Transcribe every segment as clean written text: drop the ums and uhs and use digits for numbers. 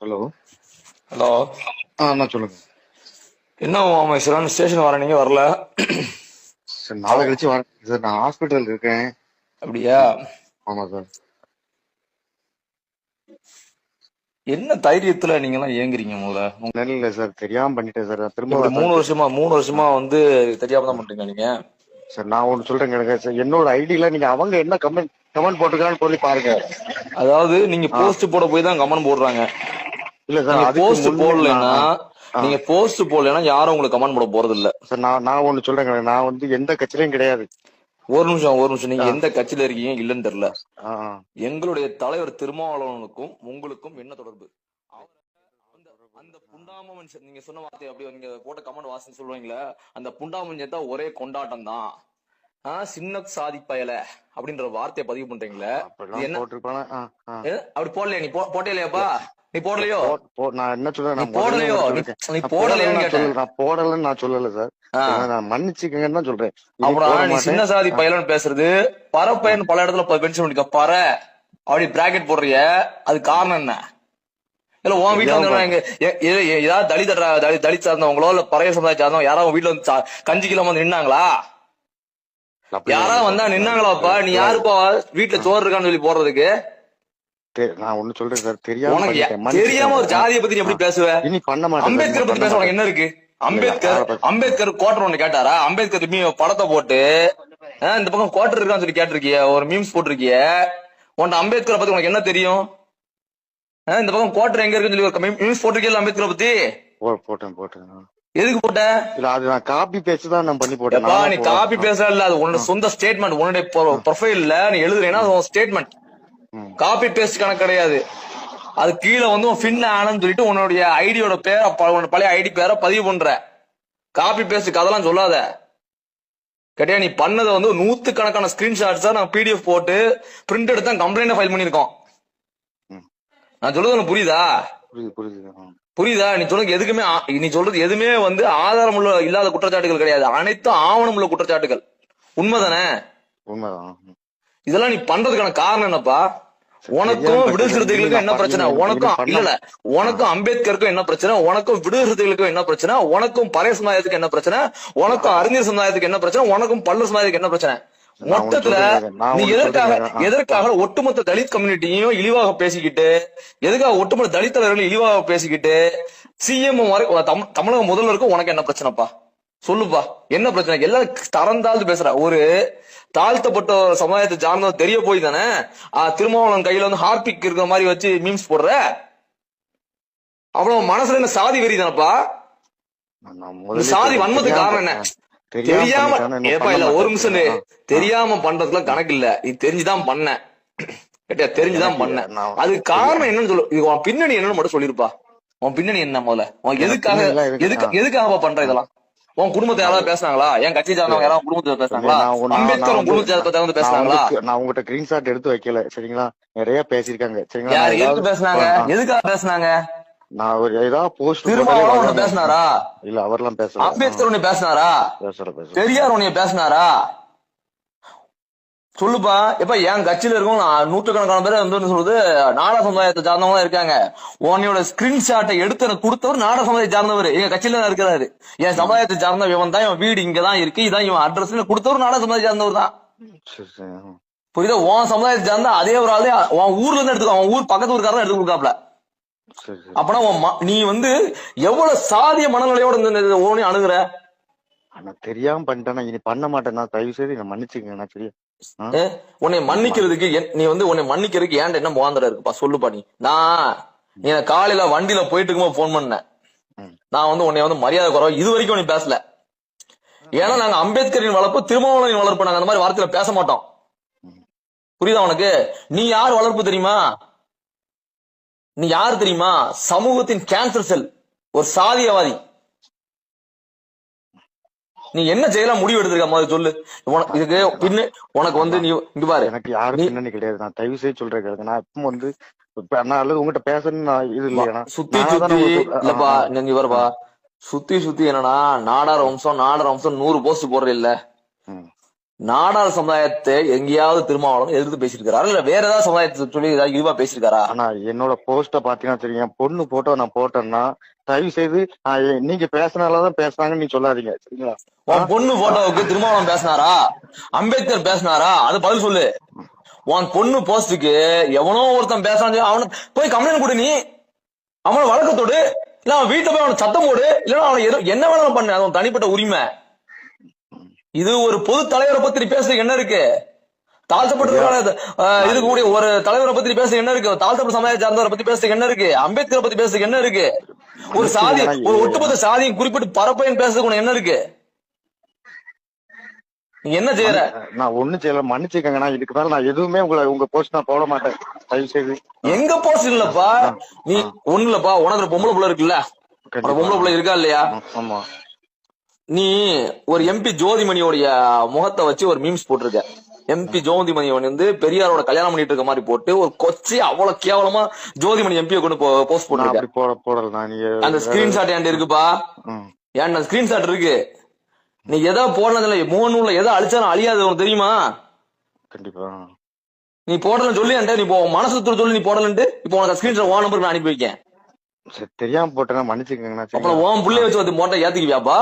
Hello. Hello. அண்ணா சொல்லுங்க. என்ன உமேஸ்வரன் station வர நீங்க வரல? சார் நாளை கழிச்சு வரேன் சார். நான் ஹாஸ்பிட்டல் இருக்கேன். அப்படியா? ஆமா சார். என்ன தைரியத்துல நீங்க எல்லாம் ஏங்குறீங்க? இல்ல சார், தெரியாம பண்ணிட்டேன் சார். நான் திரும்ப இப்படி வரேன் சார். மூணு வருஷமா வந்து தெரியாம தான் பண்றீங்க நீங்க. சார் நான் ஒண்ணு சொல்றேன் கேளுங்க சார். என்னோட ஐடியில நீங்க அவங்க என்ன கமெண்ட் போட்டுக்கிறான்னு சொல்லி பாருங்க. அதாவது நீங்க போஸ்ட் போட போய் தான் கமெண்ட் போடுறாங்க. இல்ல சார், நீங்க அதுக்கு போஸ்ட் முன்னே போடலைன்னா நீங்க போஸ்ட் போடலைன்னா யாரும் உங்களுக்கு கமெண்ட் போட போறது இல்ல சார். நான் ஒண்ணு சொல்றேன் கேளுங்க. நான் வந்து எந்த கட்சியிலையும் கிடையாது. ஒரு நிமிஷம். நீங்க எந்த கட்சியில இருக்கீங்க இல்லன்னு தெரியல. எங்களுடைய தலைவர் திருமாவளவனுக்கும் உங்களுக்கும் என்ன தொடர்பு? அந்த புண்டாம மனுஷன் நீங்க சொன்ன வார்த்தை அப்படியே நீங்க போட்ட கமெண்ட் வாசி சொல்லுவீங்களா? அந்த புண்டாமஞ்சன் தான் ஒரே கொண்டாட்டம் தான். சின்ன சாதி பயல அப்படின்ற வார்த்தையை பதிவு பண்றீங்களே, அப்படி போடலையா? நீ போட்டலையாப்பா? நீ போடலையோ? நான் என்ன சொல்றேன், போடலையோ? நீ போடலையான்னு கேட்டேன். நான் போடலன்னு நான் சொல்லல சார். நான் மன்னிச்சுக்கங்கன்னு தான் சொல்றேன். அப்புறம் நீ சின்ன சாதி பயலன்னு பேசுறது பரப்பயன் பல இடத்துல பென்ஷன் பண்ணிக்க பற அப்படி பிராக்கெட் போடுறிய, அது காரணம் என்ன? இல்ல உன் வீட்டுல வந்து ஏதாவது தலித் சார்ந்தவங்களோ இல்ல பறைய சமுதாயம் சார்ந்தவங்க யாராவது வீட்டுல வந்து கஞ்சிக்கெல்லாம் வந்து நின்னாங்களா? யாராவது வந்தா நின்னாங்களாப்பா? நீ யாருப்பா வீட்டுல சோறு இருக்கான்னு சொல்லி போடுறதுக்கு? நான் ஒண்ணு சொல்றேன் சார். தெரியாம ஒரு ஜாதியை பத்தி நீ எப்படி பேசுவ? அம்பேத்கர் பத்தி பேச உனக்கு என்ன இருக்கு? அம்பேத்கர் கோட்டர் ஒண்ணு கேட்டாரா? அம்பேத்கர் படத்தை போட்டு இந்த பக்கம் கோட்டர் இருக்கான்னு சொல்லி கேட்டிருக்கிய, ஒரு மீம்ஸ் போட்டிருக்கிய. உன்ட்ட அம்பேத்கரை பத்தி உனக்கு என்ன தெரியும்? இந்த பக்கம் கோட்டர் எங்க இருக்குன்னு சொல்லி ஒரு மீம்ஸ் போட்டிருக்கீங்க அம்பேத்கரை பத்தி. போட்டேன். எதுக்கு போட்ட? நான் காப்பி பேஸ்ட் தான் நான் பண்ணி போட்டேன். நீ காப்பி பேச இல்ல, அது உன்னோட சொந்த ஸ்டேட்மெண்ட். உன்னுடைய ப்ரொஃபைல்ல நீ எழுதுறேன்னா ஸ்டேட்மெண்ட், காப்பி பேஸ்ட் கணக்கு கிடையாது. அது கீழே வந்து ஃபின் ஆனன்னு சொல்லிட்டு உன்னுடைய ஐடியோட பேரை, பழைய ஐடி பேரை பதிவு பண்ற. காப்பி பேஸ்ட் கதெல்லாம் சொல்லாத கேட்டியா? நீ பண்ணதை வந்து 100 கணக்கான ஸ்கிரீன்ஷாட்ஸா நான் PDF போட்டு பிரிண்ட் எடுத்து தான் கம்ப்ளைண்ட் ஃபைல் பண்ணிருக்கோம். நான் சொல்றது உனக்கு புரியுதா? புரியுதா? நீ சொல்றது எதுவுமே வந்து ஆதாரம் உள்ள இல்லாத குற்றச்சாட்டுகள் கிடையாது. அனைத்தும் ஆவணம் உள்ள குற்றச்சாட்டுகள். உண்மைதானே? இதெல்லாம் நீ பண்றதுக்கான காரணம் என்னப்பா? உனக்கும் விடுதலை சிறுத்தைகளுக்கும் என்ன பிரச்சனை? உனக்கும் அம்பேத்கருக்கும் என்ன பிரச்சனை? உனக்கும் விடுதலை சிறுத்தைகளுக்கும் என்ன பிரச்சனை? உனக்கும் பறைய சமுதாயத்துக்கு என்ன பிரச்சனை? உனக்கும் அறிஞர் சமுதாயத்துக்கு என்ன பிரச்சனை? உனக்கும் பல்லர் சமுதாயத்துக்கு என்ன பிரச்சனை? மொத்தத்துல நீ எதற்காக ஒட்டுமொத்த தலித் கம்யூனிட்டியும் இழிவாக பேசிக்கிட்டு, எதுக்காக ஒட்டுமொத்த தலித் தலைவர்களும் இழிவாக பேசிக்கிட்டு சிஎம் தமிழக முதல்வருக்கும் உனக்கு என்ன பிரச்சனைப்பா? சொல்லுப்பா, என்ன பிரச்சனை? எல்லாம் தரந்தாழ்ந்து பேசுற ஒரு தாழ்த்தப்பட்ட சமுதாயத்தை சார்ந்தவங்க தெரிய போய் தானே திருமாவளவன் கையில வந்து ஹார்பிக் இருக்கிற மாதிரி வச்சு மீம்ஸ் போடுற. அவ்வளவு மனசுல என்ன சாதி வெறி தானப்பா? சாதி வன்மத்துக்கு காரணம் என்ன? தெரியாம இல்ல, ஒரு நிமிஷம். தெரியாம பண்றதுல கணக்கு இல்ல, இது தெரிஞ்சுதான் பண்ண கேட்டியா? தெரிஞ்சுதான் பண்ண. அதுக்கு காரணம் என்னன்னு சொல்லு. இது உன் பின்னணி என்னன்னு மட்டும் சொல்லிருப்பா. உன் பின்னணி என்ன? முதல்ல உன் எதுக்காக பண்ற இதெல்லாம்? உன் குடும்பத்தை யாராவது பேசினாங்களா? என் கட்சி சார்ந்தவங்க யாராவது குடும்பத்தை பேசினாங்களா? அம்பேத்கர் உன் குடும்பத்தை பேசினாங்களா? நான் உங்ககிட்ட ஸ்கிரீன்ஷாட் எடுத்து வைக்கல சரிங்களா? நிறைய பேசிருக்காங்க சரிங்களா? யாரு எதுக்கு பேசினாங்க? எதுக்காக பேசினாங்க? நான் ஒரு ஏதாவது போஸ்ட் திருமாவளவன் பேசினாரா? இல்ல, அவர்லாம் பேசல. அம்பேத்கர் உன்னை பேசினாரா? பெரியார் உன்னைய பேசினாரா? சொல்லுப்பா. எப்ப என் கட்சியில இருக்கும் 100கணக்கான பேர் வந்து சொல்றது நாடா சமுதாயத்தை சார்ந்தவங்க இருக்காங்க. உன்னையோட ஸ்கிரீன்ஷாட்டை எடுத்து எனக்கு கொடுத்தவர் நாடா சமுதாயத்தை சார்ந்தவர் எங்க கட்சியில தான் இருக்கிறாரு. என் சமுதாயத்தை சார்ந்த இவன் தான், இவன் வீடு இங்கதான் இருக்கு, இதான் இவன் அட்ரஸ் கொடுத்தவர் நாடா சமுதாயத்தை சார்ந்தவர் தான். புரியுதா? உன் சமுதாயத்தை சார்ந்த அதே ஒரு ஆளு உன் ஊர்ல இருந்து எடுத்துக்கோ, அவன் ஊர் பக்கத்து ஊருக்காரன் எடுத்து கொடுக்காப்ல. அப்பனா நீ வந்து எவ்வளவு சாதிய மனநிலையோட ஓனி அணுகுற? தெரியாம பண்ணிட்டேன். இனி பண்ண மாட்டேன். தயவு செய்து மன்னிச்சுக்கங்க. சரியா? உன்னை மன்னிக்கிறதுக்கு உன்னை மன்னிக்கிறதுக்கு ஏன்டா என்ன முகாந்திரம் இருக்குப்பா? சொல்லுப்பா. நீ காலையில வண்டியில போயிட்டு இருக்கும்போது போன் பண்ணேன். நான் வந்து உன்னை வந்து மரியாதை குறைவா இது வரைக்கும் நீ பேசல. ஏன்னா நாங்க அம்பேத்கரின் வளர்ப்பு, திருமாவளவனின் வளர்ப்பு, நாங்க அந்த மாதிரி வார்த்தையில பேச மாட்டோம். புரியுதா உனக்கு? நீ யார் வளர்ப்பு தெரியுமா? நீ யாரு தெரியுமா? சமூகத்தின் கேன்சர் செல், ஒரு சாதியவாதி. நீ என்ன செய்யலாம் முடிவு எடுத்திருக்க மாதிரி சொல்லு. இதுக்கு பின்ன உனக்கு வந்து நீ இங்க பாரு, எனக்கு யாரும் பின்னணி கிடையாது. நான் தயவு செய்து சொல்றேன். நான் இப்ப வந்து அல்லது உங்ககிட்ட பேசணும் இது இல்லையா? சுத்தி இல்லப்பா, நீங்க வரப்பா சுத்தி என்னன்னா நாடார் வம்சம் 100 போஸ்ட் போடுற இல்ல. நாடார் சமுதாயத்தை எங்கேயாவது திருமாவளவன் எதிர்த்து பேசியிருக்காரா இல்ல வேற ஏதாவது சமுதாயத்தை சொல்லி ஏதாவது இழிவா பேசியிருக்காரா? ஆனா என்னோட போஸ்ட பாத்தீங்கன்னா தெரியும், பொண்ணு போட்டோ நான் போட்டேன்னா தயவு செய்து நீங்க பேசினாலதான் பேசுறாங்கன்னு நீ சொல்லாதீங்க சரிங்களா. உன் பொண்ணு போட்டோவுக்கு திருமாவளவன் பேசினாரா, அம்பேத்கர் பேசினாரா? அது பதில் சொல்லு. உன் பொண்ணு போஸ்டுக்கு எவனோ ஒருத்தன் பேசுறான், அவனை போய் கம்ப்ளைண்ட் கொடு, நீ அவனை வழக்கத்தோடு, இல்ல அவன் வீட்டுல போய் அவனை சத்தம் போடு, இல்லன்னா அவனை என்ன வேணாலும் பண்ணு, அது தனிப்பட்ட உரிமை. இது ஒரு பொது தலைவரை பத்தி பேசுறதுக்கு என்ன இருக்கு? தாழ்த்தப்பட்ட இருக்கக்கூடிய ஒரு தலைவரை பத்தி பேசுறதுக்கு என்ன இருக்கு? தாழ்த்தப்பட்ட சமுதாயத்தை சார்ந்தவரை பத்தி பேசுறதுக்கு என்ன இருக்கு? அம்பேத்கரை பத்தி பேசுறதுக்கு என்ன இருக்கு? ஒரு சாதி, ஒரு ஒட்டுமொத்த சாதியை குறிப்பிட்டு பரப்பைன்னு பேசுறதுக்கு என்ன இருக்கு? நீங்க என்ன செய்யற? நான் ஒண்ணும் செய்யல, மன்னிச்சுக்கங்க. நான் இதுக்கு மேல நான் எதுவுமே உங்க போஸ்ட் நான் போட மாட்டேன் தயவு செய்து. எங்க போஸ்ட் இல்லப்பா, நீ ஒண்ணு இல்லப்பா, உனக்கு ஒரு பொம்பளை பிள்ளை இருக்குல்ல, பொம்பளை பிள்ளை இருக்கா இல்லையா? ஆமா. நீ ஒரு எம்பி ஜோதிமணியோடைய முகத்தை வச்சு ஒரு மீம்ஸ் போட்டிருக்க. எம்பி ஜோதிமணி வந்து பெரியாரோட கல்யாணம் பண்ணிட்டு இருக்க மாதிரி போட்டு ஒரு கொச்சி அவ்வளவு கேவலமா ஜோதிமணி எம்பியை கொண்டு போஸ்ட் போட்டிருக்க. அந்த ஸ்கிரீன்ஷாட் என்கிட்ட இருக்குப்பா, என் ஸ்கிரீன்ஷாட் இருக்கு. நீ எதோ போடுறதில்ல, மூணுல எதோ அழிச்சாலும் அழியாது, உனக்கு தெரியுமா? கண்டிப்பா. நீ போடலன்னு சொல்லி நீ மனசு சொல்லி நீ போடலன்ட்டு இப்போ உனக்கு ஸ்கிரீன்ஷாட் உன் நம்பருக்கு நான் அனுப்பி வைக்கேன். தெரியாம போட்டேன், மன்னிச்சுக்கங்க. அப்புறம் உன் புள்ளைய வச்சு வந்து மோட்டை ஏத்துக்குவியாப்பா?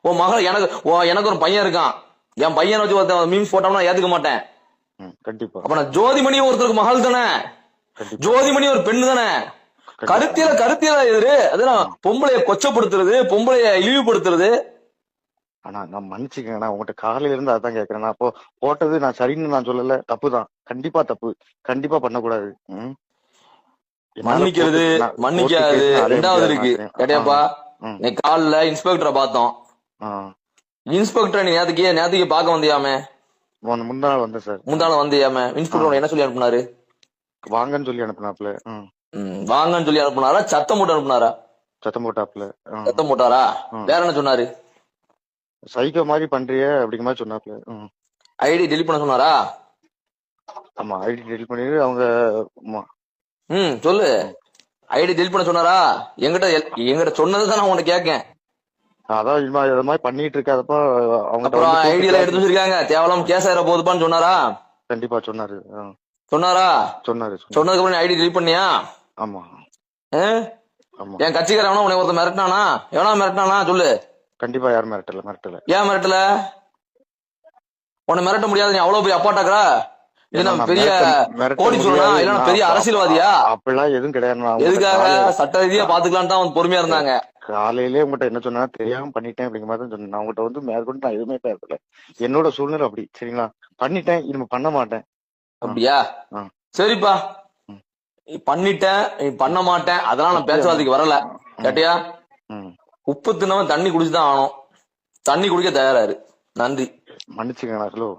உன் மகள் எனக்கு ஒரு பையன் இருக்கான், என் பையனை வச்சு மீம்ஸ் போட்டோம்னா ஏத்துக்க மாட்டேன். கண்டிப்பா. அப்ப நான் ஜோதிமணி ஒருத்தருக்கு மகள் தானே, ஜோதிமணி ஒரு பெண்ணு தானே. கருத்தியல எதிரு அதுதான் பொம்பளைய கொச்சப்படுத்துறது, பொம்பளைய இழிவுபடுத்துறது. ஆனா நான் மன்னிச்சுக்கேன், உங்ககிட்ட காலையில இருந்து அதான் கேக்குறேன். நான் போட்டது நான் சரின்னு நான் சொல்லல, தப்புதான், கண்டிப்பா தப்பு, கண்டிப்பா பண்ணக்கூடாது. மன்னிக்கிறது மன்னிக்காது ரெண்டாவது இருக்கு கேட்டியாப்பா. நீ காலைல இன்ஸ்பெக்டரை பார்த்தோம், இன்ஸ்பெக்டர் நீ நேத்துக்கு பாக்க வந்தியாமே? முந்தாள் வந்தேன் சார். முந்தாள் வந்தியாமே? இன்ஸ்பெக்டர் என்ன சொல்லி அனுப்புனாரு? வாங்கன்னு சொல்லி அனுப்புனாப்ல. வாங்கன்னு சொல்லி அனுப்புனாரா, சத்தம் போட்டு அனுப்புனாரா? சத்தம் போட்டாப்ல. சத்தம் போட்டாரா? வேற என்ன சொன்னாரு? சைக்கோ மாதிரி பண்றிய அப்படிங்கிற மாதிரி சொன்னாப்ல. ஐடி டெலிட் பண்ண சொன்னாரா? ஆமா, ஐடி டெலிட் பண்ணிட்டு அவங்க சொல்லு, ஐடி டெலிட் பண்ண சொன்னாரா? எங்கிட்ட சொன்னதுதான் நான் உனக்கு கேட்கேன். அதான் இது மாதிரி பண்ணிட்டு இருக்காதப்ப அவங்க அப்புறம் ஐடி எல்லாம் எடுத்து வச்சிருக்காங்க, தேவலாம் கேஸ் ஆயிர போகுதுப்பான்னு சொன்னாரா? கண்டிப்பா சொன்னாரு. சொன்னதுக்கு அப்புறம் ஐடி டெலிட் பண்ணியா? ஆமா. என் கட்சிக்காரன் உன்னை ஒருத்தர் மிரட்டினானா? எவனா மிரட்டினானா சொல்லு? கண்டிப்பா யாரும் மிரட்டல. ஏன் மிரட்டல? உன்னை மிரட்ட முடியாது, நீ அவ்வளவு போய் அப்பாட்டாக்குற? பெரிய கோடீஸ்வரனா இல்ல பெரிய அரசியல்வாதியா? அப்படிலாம் எதுவும் கிடையாது. எதுக்காக? சட்ட ரீதியா பாத்துக்கலான்னு தான் பொறுமையா இருந்தாங்க. காலையிலே உங்ககிட்ட என்ன சொன்னா, தெரியாம பண்ணிட்டேன் அப்படிங்கிற மாதிரி தான் சொன்னேன். நான் உங்ககிட்ட வந்து மேற்கொண்டு நான் எதுவுமே பேசல, என்னோட சூழ்நிலை அப்படி சரிங்களா. பண்ணிட்டேன், இனிமே பண்ண மாட்டேன். அப்படியா? சரிப்பா, பண்ணிட்டேன், பண்ண மாட்டேன், அதெல்லாம் நான் பேச்சுவார்த்தைக்கு வரல கேட்டியா? உப்பு தின்னவன் தண்ணி குடிச்சுதான் ஆகணும், தண்ணி குடிக்க தயாராரு. நன்றி, மன்னிச்சுக்கண்ணா.